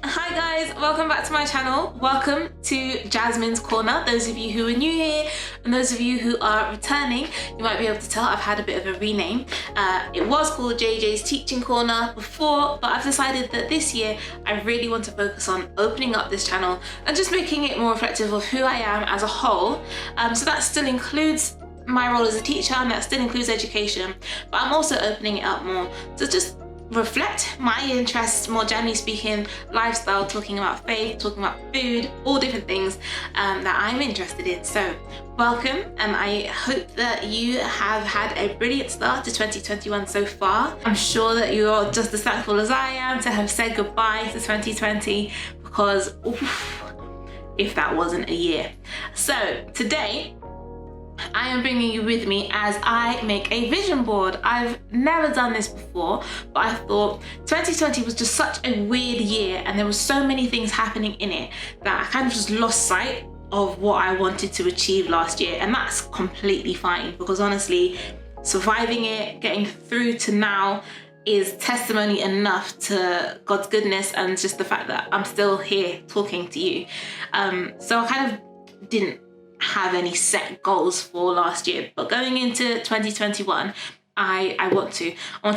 Hi guys, welcome back to my channel. Welcome to Jasmine's Corner. Those of you who are new here and those of you who are returning, you might be able to tell I've had a bit of a rename. It was called JJ's Teaching Corner before, but I've decided that this year I really want to focus on opening up this channel and just making it more reflective of who I am as a whole. So that still includes my role as a teacher and that still includes education, but I'm also opening it up more to just reflect my interests, more generally speaking, lifestyle, talking about faith, talking about food, all different things that I'm interested in. So welcome, and I hope that you have had a brilliant start to 2021 so far. I'm sure that you're just as thankful as I am to have said goodbye to 2020, because oof, if that wasn't a year. So today I am bringing you with me as I make a vision board. I've never done this before, but I thought 2020 was just such a weird year and there were so many things happening in it that I kind of just lost sight of what I wanted to achieve last year, and that's completely fine, because honestly, surviving it, getting through to now is testimony enough to God's goodness and just the fact that I'm still here talking to you. So I kind of didn't have any set goals for last year, but going into 2021 I want to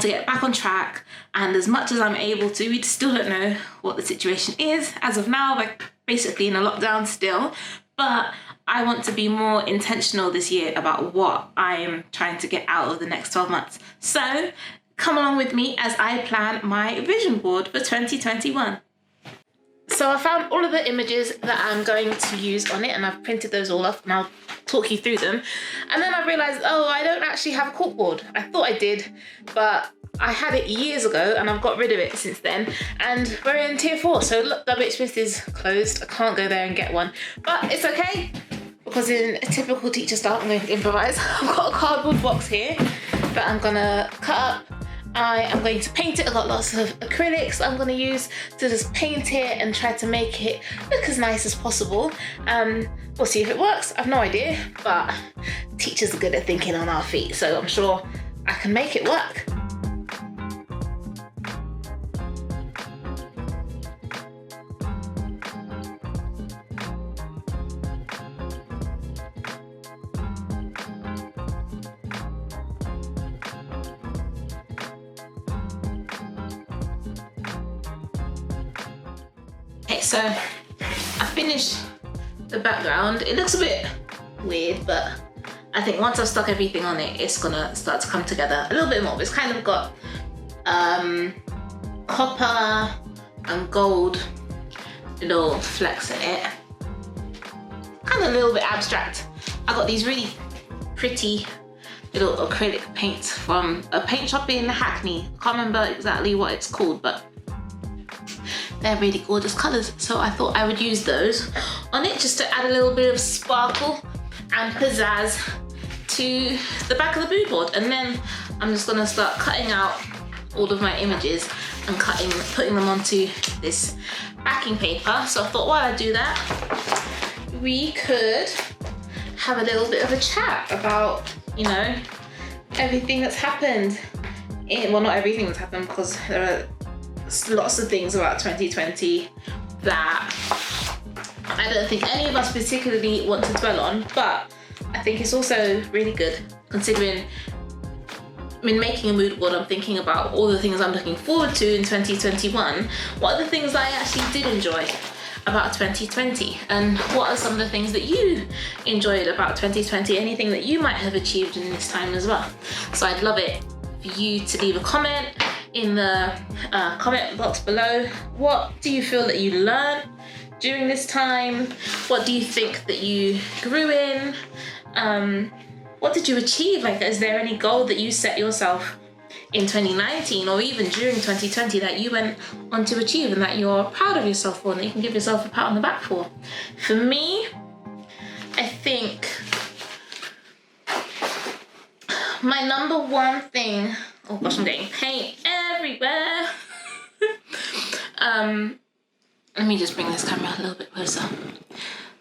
get back on track, and as much as I'm able to, we still don't know what the situation is as of now. We're basically in a lockdown still, but I want to be more intentional this year about what I am trying to get out of the next 12 months. So come along with me as I plan my vision board for 2021. So I found all of the images that I'm going to use on it, and I've printed those all off and I'll talk you through them. And then I realised, oh, I don't actually have a corkboard. I thought I did, but I had it years ago and I've got rid of it since then. And we're in tier 4, so look, W.H. Smith is closed. I can't go there and get one, but it's okay, because in a typical teacher style, I'm going to improvise. I've got a cardboard box here that I'm gonna cut up. I am going to paint it. I've got lots of acrylics I'm going to use to just paint it and try to make it look as nice as possible. We'll see if it works. I've no idea, but teachers are good at thinking on our feet, so I'm sure I can make it work. Okay, so I finished the background. It looks a bit weird, but I think once I've stuck everything on it, it's gonna start to come together a little bit more. It's kind of got copper and gold little flecks in it. Kind of a little bit abstract. I got these really pretty little acrylic paints from a paint shop in Hackney. Can't remember exactly what it's called, but they're really gorgeous colours, so I thought I would use those on it just to add a little bit of sparkle and pizzazz to the back of the mood board. And then I'm just gonna start cutting out all of my images and putting them onto this backing paper. So I thought while I do that, we could have a little bit of a chat about, you know, everything that's happened. Well, not everything that's happened, because there are lots of things about 2020 that I don't think any of us particularly want to dwell on, but I think it's also really good considering, I mean, making a mood board, I'm thinking about all the things I'm looking forward to in 2021. What are the things I actually did enjoy about 2020, and what are some of the things that you enjoyed about 2020, anything that you might have achieved in this time as well. So I'd love it for you to leave a comment in the comment box below. What do you feel that you learned during this time? What do you think that you grew in? What did you achieve? Like, is there any goal that you set yourself in 2019 or even during 2020 that you went on to achieve and that you're proud of yourself for and that you can give yourself a pat on the back for? For me, I think my number one thing, oh gosh, I'm getting paint everywhere. Let me just bring this camera a little bit closer.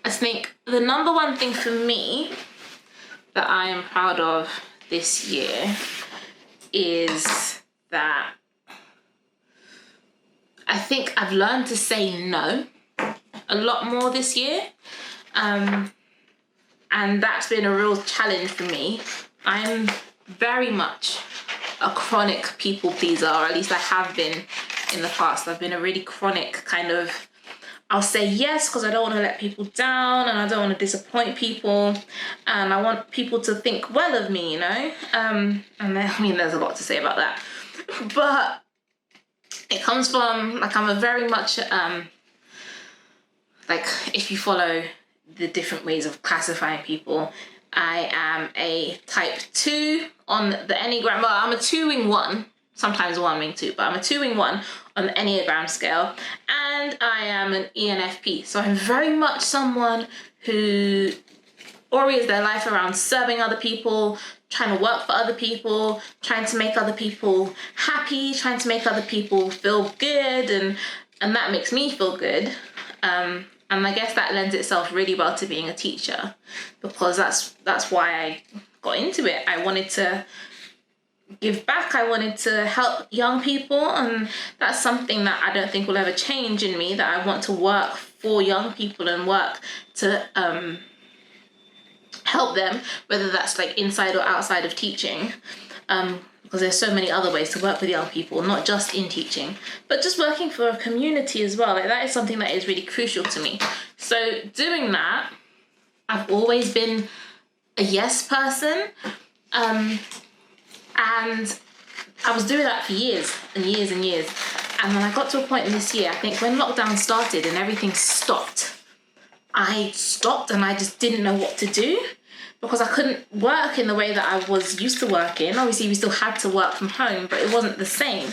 I think the number one thing for me that I am proud of this year is that I think I've learned to say no a lot more this year. And that's been a real challenge for me. I'm very much a chronic people pleaser, or at least I have been in the past. I've been a really chronic kind of, I'll say yes because I don't want to let people down and I don't want to disappoint people and I want people to think well of me, you know? And then, I mean, there's a lot to say about that. But it comes from, like, I'm a very much, like, if you follow the different ways of classifying people, I am a type 2 on the Enneagram. Well, I'm a 2 wing 1, sometimes 1 wing 2, but I'm a 2 wing 1 on the Enneagram scale, and I am an ENFP. So I'm very much someone who orients their life around serving other people, trying to work for other people, trying to make other people happy, trying to make other people feel good, and that makes me feel good. And I guess that lends itself really well to being a teacher, because that's why I got into it. I wanted to give back. I wanted to help young people, and that's something that I don't think will ever change in me, that I want to work for young people and work to help them, whether that's like inside or outside of teaching. Because there's so many other ways to work with young people, not just in teaching, but just working for a community as well. Like, that is something that is really crucial to me. So doing that, I've always been a yes person. And I was doing that for years and years and years. And when I got to a point in this year, I think when lockdown started and everything stopped, I stopped and I just didn't know what to do, because I couldn't work in the way that I was used to working. Obviously, we still had to work from home, but it wasn't the same.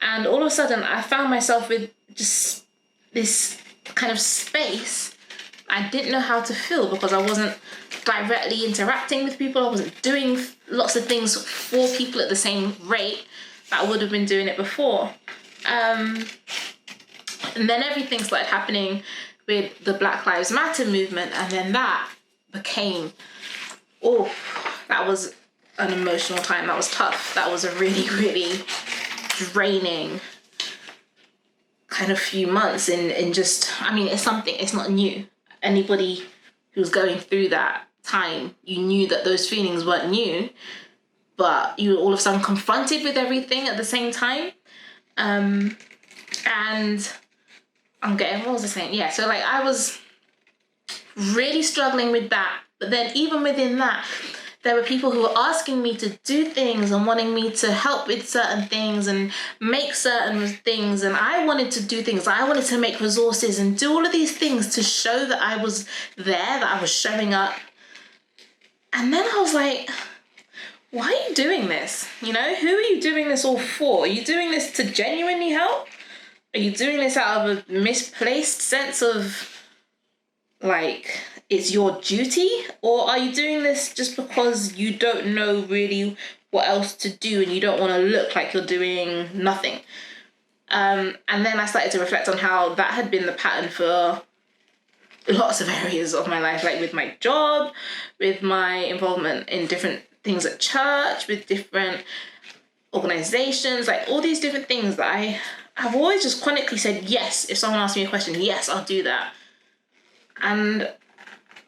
And all of a sudden, I found myself with just this kind of space I didn't know how to fill, because I wasn't directly interacting with people. I wasn't doing lots of things for people at the same rate that I would have been doing it before. And then everything started happening with the Black Lives Matter movement, and then that became, that was an emotional time. That was tough. That was a really, really draining kind of few months in just, I mean, it's not new. Anybody who's going through that time, you knew that those feelings weren't new, but you were all of a sudden confronted with everything at the same time. And what was I saying? Yeah, so like I was really struggling with that. But then even within that, there were people who were asking me to do things and wanting me to help with certain things and make certain things. And I wanted to do things. I wanted to make resources and do all of these things to show that I was there, that I was showing up. And then I was like, why are you doing this? You know, who are you doing this all for? Are you doing this to genuinely help? Are you doing this out of a misplaced sense of, like, it's your duty? Or are you doing this just because you don't know really what else to do and you don't want to look like you're doing nothing? And then I started to reflect on how that had been the pattern for lots of areas of my life, like with my job, with my involvement in different things at church, with different organizations, like all these different things that I've always just chronically said yes. If someone asks me a question, yes, I'll do that. And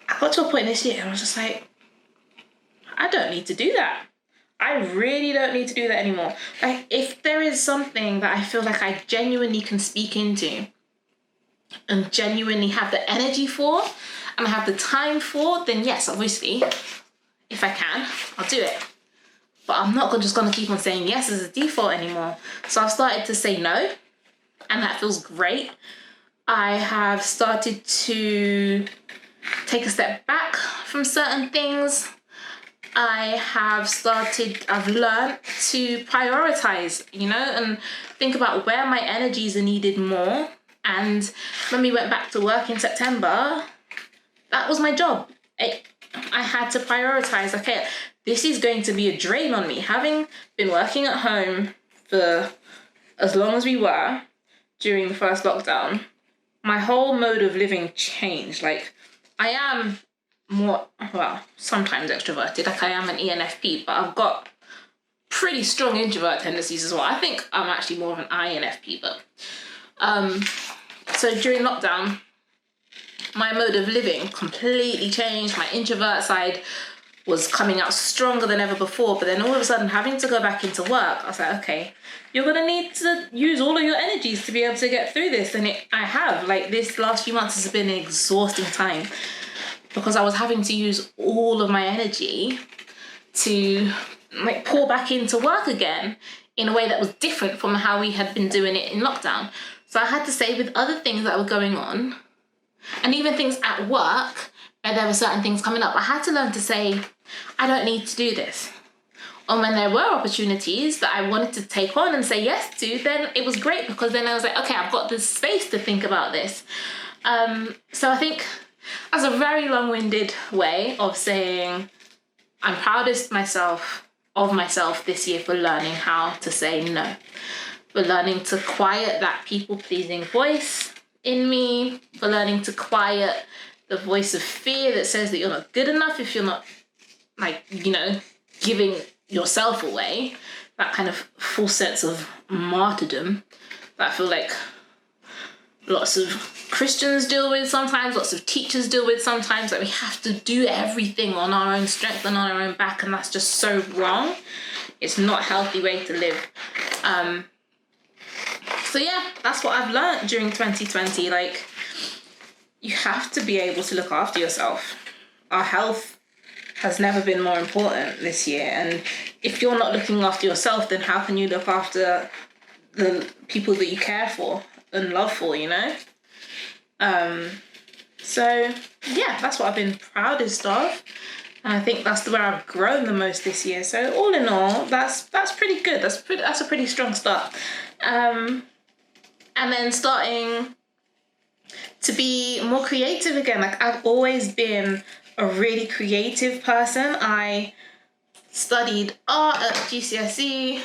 I got to a point this year and I was just like, I don't need to do that. I really don't need to do that anymore. Like, if there is something that I feel like I genuinely can speak into and genuinely have the energy for and I have the time for, then yes, obviously, if I can, I'll do it. But I'm not just going to keep on saying yes as a default anymore. So I've started to say no, and that feels great. I have started to take a step back from certain things. I've learned to prioritize, you know, and think about where my energies are needed more. And when we went back to work in September, that was my job. I had to prioritize, okay, this is going to be a drain on me. Having been working at home for as long as we were during the first lockdown, my whole mode of living changed. Like, I am more, well, sometimes extroverted, like I am an ENFP, but I've got pretty strong introvert tendencies as well. I think I'm actually more of an INFP, but So during lockdown, my mode of living completely changed. My introvert side was coming out stronger than ever before, but then all of a sudden having to go back into work, I was like, okay, you're gonna need to use all of your energies to be able to get through this. And I have, like, this last few months has been an exhausting time because I was having to use all of my energy to like pour back into work again in a way that was different from how we had been doing it in lockdown. So I had to say, with other things that were going on, and even things at work where there were certain things coming up, I had to learn to say, I don't need to do this. And when there were opportunities that I wanted to take on and say yes to, then it was great, because then I was like, okay, I've got the space to think about this. So I think that's a very long-winded way of saying I'm proudest of myself this year for learning how to say no, for learning to quiet that people-pleasing voice in me, for learning to quiet the voice of fear that says that you're not good enough if you're not, like, you know, giving yourself away, that kind of false sense of martyrdom that I feel like lots of Christians deal with sometimes, lots of teachers deal with sometimes, that we have to do everything on our own strength and on our own back, and that's just so wrong. It's not a healthy way to live. So yeah, that's what I've learned during 2020. Like, you have to be able to look after yourself. Our health has never been more important this year, and if you're not looking after yourself, then how can you look after the people that you care for and love for, you know? So yeah, that's what I've been proudest of, and I think that's where I've grown the most this year. So all in all, that's pretty good. That's a pretty strong start. And then starting to be more creative again. Like, I've always been a really creative person. I studied art at GCSE,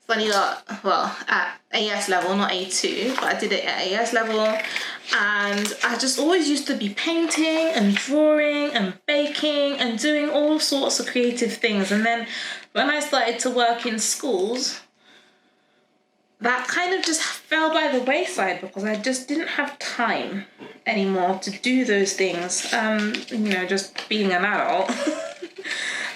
studied art, well, at AS level, not A2, but I did it at AS level. And I just always used to be painting and drawing and baking and doing all sorts of creative things. And then when I started to work in schools, that kind of just fell by the wayside because I just didn't have time anymore to do those things. You know, just being an adult,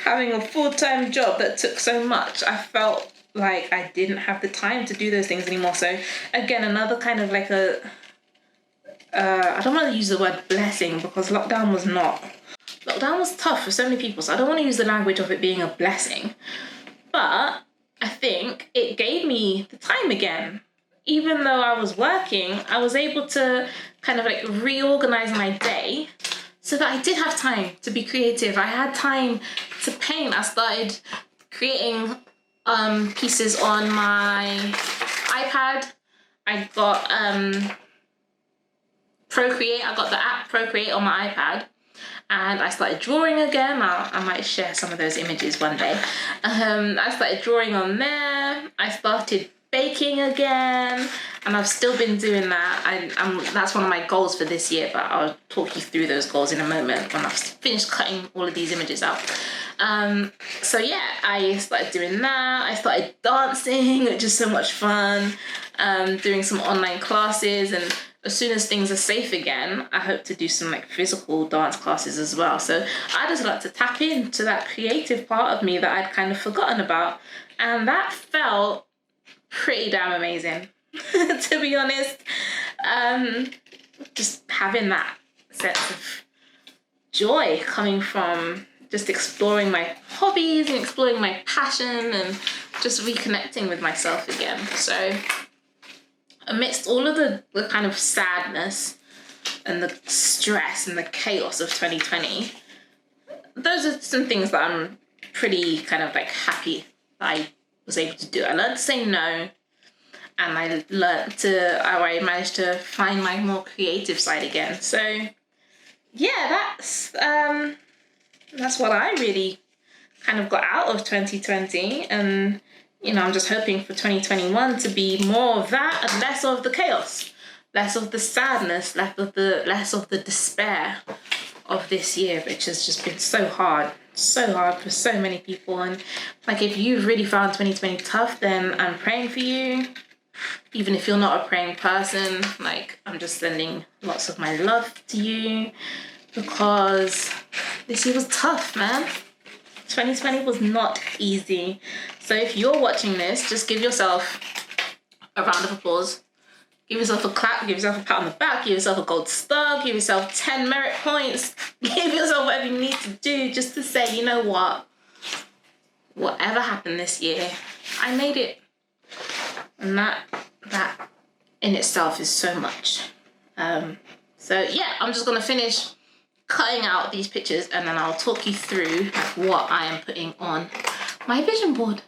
having a full-time job that took so much, I felt like I didn't have the time to do those things anymore. So again, another kind of like I don't want to use the word blessing, because lockdown was tough for so many people. So I don't want to use the language of it being a blessing, but I think it gave me the time again. Even though I was working, I was able to kind of like reorganize my day so that I did have time to be creative. I had time to paint. I started creating pieces on my iPad. I got Procreate. I got the app Procreate on my iPad. And I started drawing again. I might share some of those images one day. I started drawing on there. I started baking again, and I've still been doing that. That's one of my goals for this year, but I'll talk you through those goals in a moment when I've finished cutting all of these images out. So yeah, I started doing that. I started dancing, which is so much fun. Doing some online classes, and as soon as things are safe again, I hope to do some like physical dance classes as well. So I just like to tap into that creative part of me that I'd kind of forgotten about. And that felt pretty damn amazing, to be honest. Just having that sense of joy coming from just exploring my hobbies and exploring my passion and just reconnecting with myself again. So amidst all of the kind of sadness and the stress and the chaos of 2020, those are some things that I'm pretty kind of like happy that I was able to do. I learned to say no, and I managed to find my more creative side again. So yeah, that's what I really kind of got out of 2020, and you know, I'm just hoping for 2021 to be more of that and less of the chaos, less of the sadness, less of the despair of this year, which has just been so hard for so many people. And like, if you've really found 2020 tough, then I'm praying for you, Even if you're not a praying person, like, I'm just sending lots of my love to you, because this year was tough, man. 2020 was not easy. So if you're watching this, just give yourself a round of applause. Give yourself a clap, give yourself a pat on the back, give yourself a gold star, give yourself 10 merit points, give yourself whatever you need to do just to say, you know what? Whatever happened this year, I made it. And that in itself is so much. So yeah, I'm just gonna finish cutting out these pictures and then I'll talk you through what I am putting on my vision board.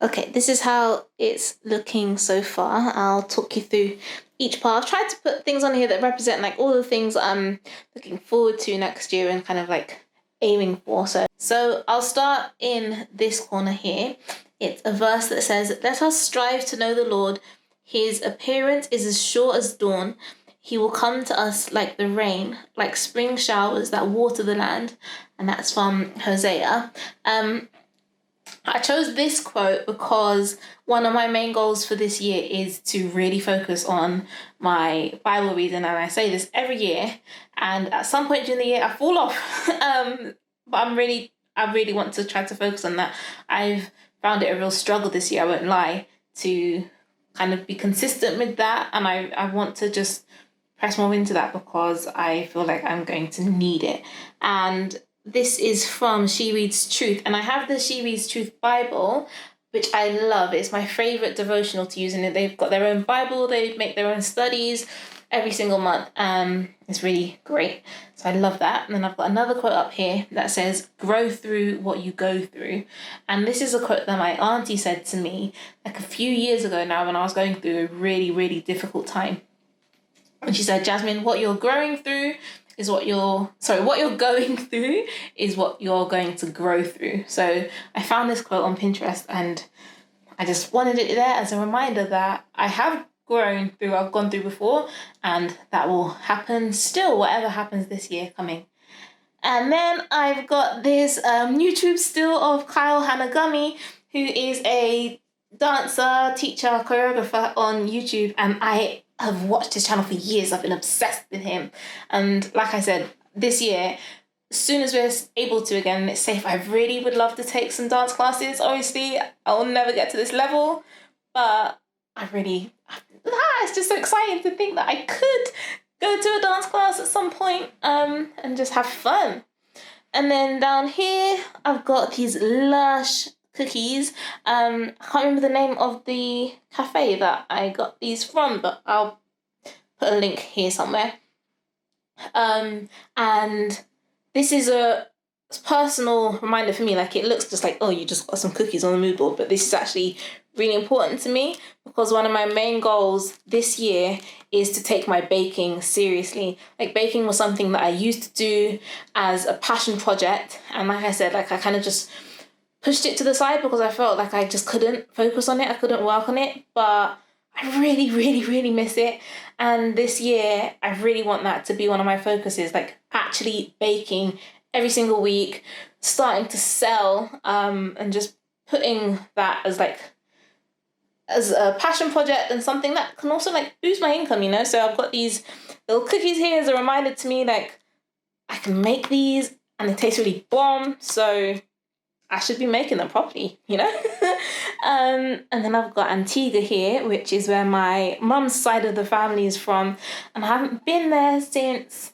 Okay, this is how it's looking so far. I'll talk you through each part. I've tried to put things on here that represent like all the things I'm looking forward to next year and kind of like aiming for. So I'll start in this corner here. It's a verse that says, "Let us strive to know the Lord. His appearance is as sure as dawn. He will come to us like the rain, like spring showers that water the land." And that's from Hosea. I chose this quote because one of my main goals for this year is to really focus on my Bible reading. And I say this every year. And at some point during the year, I fall off. But I really want to try to focus on that. I've found it a real struggle this year, I won't lie, to kind of be consistent with that. And I want to just press more into that because I feel like I'm going to need it. And this is from She Reads Truth. And I have the She Reads Truth Bible, which I love. It's my favourite devotional to use in it. They've got their own Bible. They make their own studies every single month. It's really great. So I love that. And then I've got another quote up here that says, "Grow through what you go through." And this is a quote that my auntie said to me like a few years ago now when I was going through a really, really difficult time. And she said, "Jasmine, what you're going through is what you're going through is what you're going to grow through." So I found this quote on Pinterest and I just wanted it there as a reminder that I have gone through before, and that will happen still, whatever happens this year coming. And then I've got this YouTube still of Kyle Hanagami, who is a dancer, teacher, choreographer on YouTube, and I have watched his channel for years. I've been obsessed with him. And like I said, this year, as soon as we're able to again and it's safe, I really would love to take some dance classes. Obviously, I'll never get to this level, but it's just so exciting to think that I could go to a dance class at some point and just have fun. And then down here, I've got these Lush cookies. I can't remember the name of the cafe that I got these from, but I'll put a link here somewhere. And this is a personal reminder for me. Like, it looks just like, oh, you just got some cookies on the mood board, but this is actually really important to me because one of my main goals this year is to take my baking seriously. Like, baking was something that I used to do as a passion project, and like I said, like I kind of just pushed it to the side because I felt like I just couldn't focus on it, I couldn't work on it, but I really, really, really miss it. And this year, I really want that to be one of my focuses, like actually baking every single week, starting to sell, and just putting that as a passion project and something that can also like boost my income, you know? So I've got these little cookies here as a reminder to me, like I can make these and they taste really bomb, so I should be making them properly, you know? And then I've got Antigua here, which is where my mum's side of the family is from, and I haven't been there since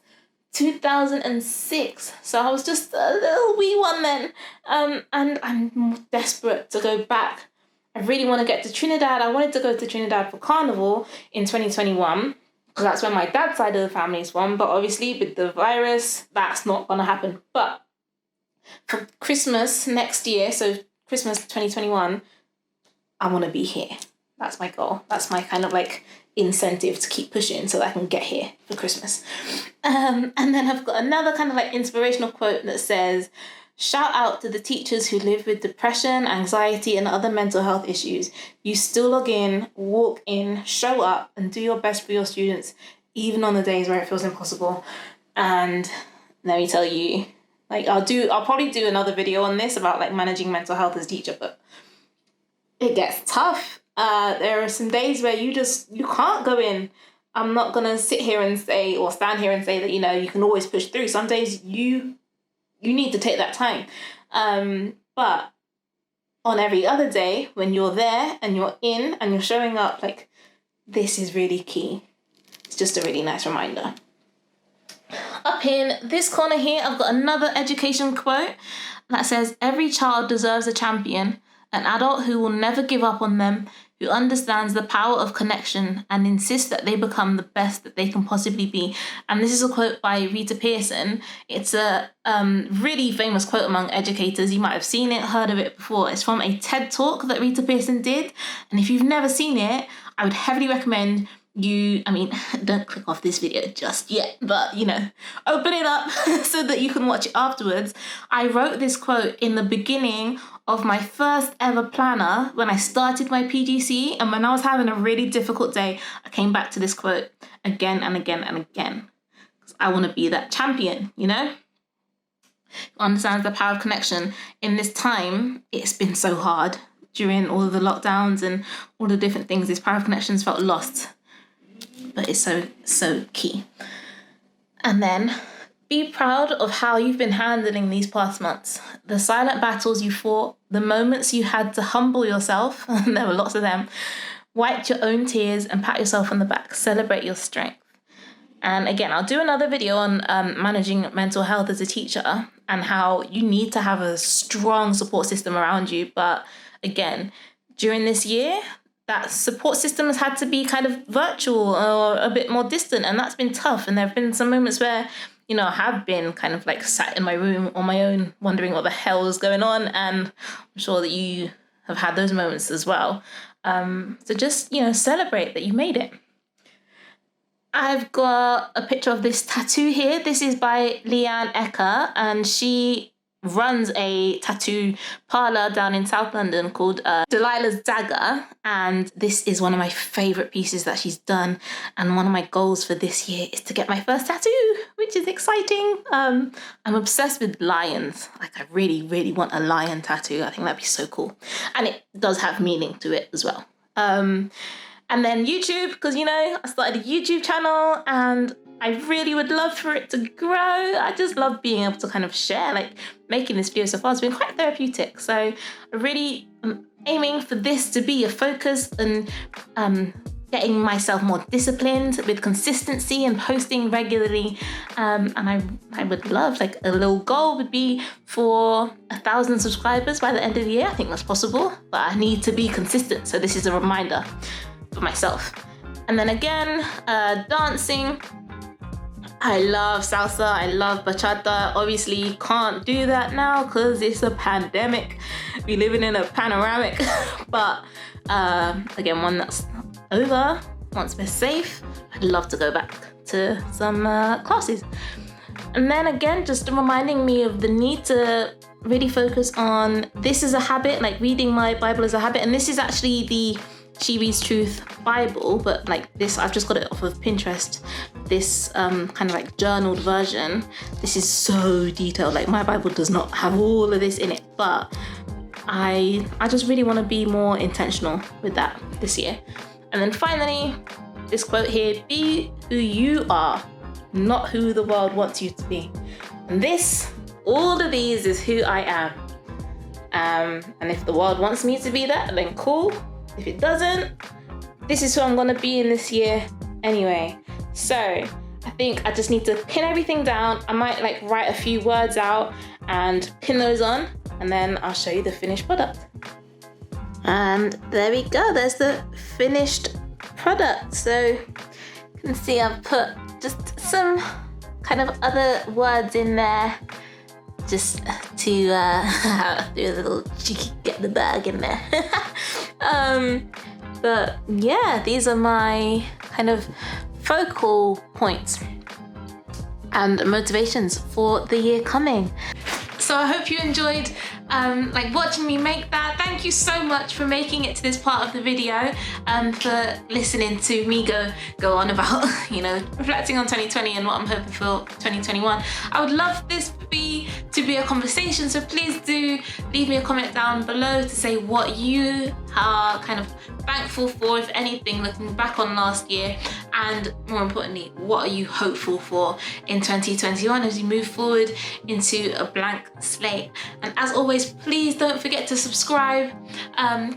2006, so I was just a little wee one then, and I'm desperate to go back. I really want to get to Trinidad. I wanted to go to Trinidad for Carnival in 2021 because that's where my dad's side of the family is from, but obviously with the virus, that's not going to happen. But for Christmas next year, so Christmas 2021, I want to be here. That's my goal. That's my kind of like incentive to keep pushing so that I can get here for Christmas. And then I've got another kind of like inspirational quote that says, "Shout out to the teachers who live with depression, anxiety, and other mental health issues. You still log in, walk in, show up, and do your best for your students, even on the days where it feels impossible." And let me tell you, like I'll probably do another video on this about like managing mental health as a teacher, but it gets tough. There are some days where you can't go in. I'm not gonna sit here and say, or stand here and say that, you know, you can always push through. Some days you need to take that time. But on every other day, when you're there and you're in and you're showing up, like, this is really key. It's just a really nice reminder. Up in this corner here, I've got another education quote that says, "Every child deserves a champion, an adult who will never give up on them, who understands the power of connection and insists that they become the best that they can possibly be." And this is a quote by Rita Pierson. It's a really famous quote among educators. You might have seen it, heard of it before. It's from a TED Talk that Rita Pierson did. And if you've never seen it, I would heavily recommend don't click off this video just yet, but, you know, open it up so that you can watch it afterwards. I wrote this quote in the beginning of my first ever planner when I started my PGCE, and when I was having a really difficult day, I came back to this quote again and again and again, because I want to be that champion, you know? Who understands the power of connection. In this time, it's been so hard during all of the lockdowns and all the different things. This power of connections felt lost, but it's so key. And then be proud of how you've been handling these past months. The silent battles you fought, the moments you had to humble yourself, and there were lots of them, wipe your own tears and pat yourself on the back, celebrate your strength. And again, I'll do another video on managing mental health as a teacher and how you need to have a strong support system around you. But again, during this year, that support system has had to be kind of virtual or a bit more distant, and that's been tough. And there have been some moments where, you know, I have been kind of like sat in my room on my own, wondering what the hell is going on. And I'm sure that you have had those moments as well. So just, you know, celebrate that you made it. I've got a picture of this tattoo here. This is by Leanne Ecker, and she runs a tattoo parlor down in South London called Delilah's Dagger, and this is one of my favorite pieces that she's done, and one of my goals for this year is to get my first tattoo, which is exciting. I'm obsessed with lions. Like, I really want a lion tattoo. I think that'd be so cool, and it does have meaning to it as well. And then YouTube, because, you know, I started a YouTube channel and I really would love for it to grow. I just love being able to kind of share, like, making this video so far has been quite therapeutic. So I really am aiming for this to be a focus and getting myself more disciplined with consistency and posting regularly. And I would love, like, a little goal would be for 1,000 subscribers by the end of the year. I think that's possible, but I need to be consistent. So this is a reminder for myself. And then again, dancing. I love salsa, I love bachata. Obviously can't do that now because it's a pandemic. We're living in a panoramic. But again, one that's over, once we're safe, I'd love to go back to some classes. And then again, just reminding me of the need to really focus on this as a habit, like reading my Bible as a habit. And this is actually the She Reads Truth Bible, but like this, I've just got it off of Pinterest. This kind of like journaled version. This is so detailed. Like, my Bible does not have all of this in it, but I just really want to be more intentional with that this year. And then finally, this quote here: "Be who you are, not who the world wants you to be." And this, all of these is who I am. And if the world wants me to be that, then cool. If it doesn't, this is who I'm gonna be in this year anyway. So I think I just need to pin everything down. I might like write a few words out and pin those on, and then I'll show you the finished product. And there we go, there's the finished product. So you can see I've put just some kind of other words in there just to do a little cheeky get the bag in there. But yeah, these are my kind of focal points and motivations for the year coming. So I hope you enjoyed like watching me make that. Thank you so much for making it to this part of the video and for listening to me go on about, you know, reflecting on 2020 and what I'm hoping for 2021. I would love this to be to be a conversation. So please do leave me a comment down below to say what you are kind of thankful for, if anything, looking back on last year, and more importantly, what are you hopeful for in 2021 as you move forward into a blank slate. And as always, please don't forget to subscribe,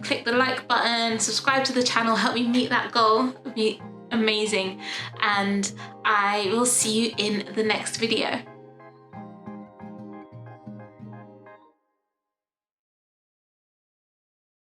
click the like button, subscribe to the channel, help me meet that goal. It would be amazing, and I will see you in the next video.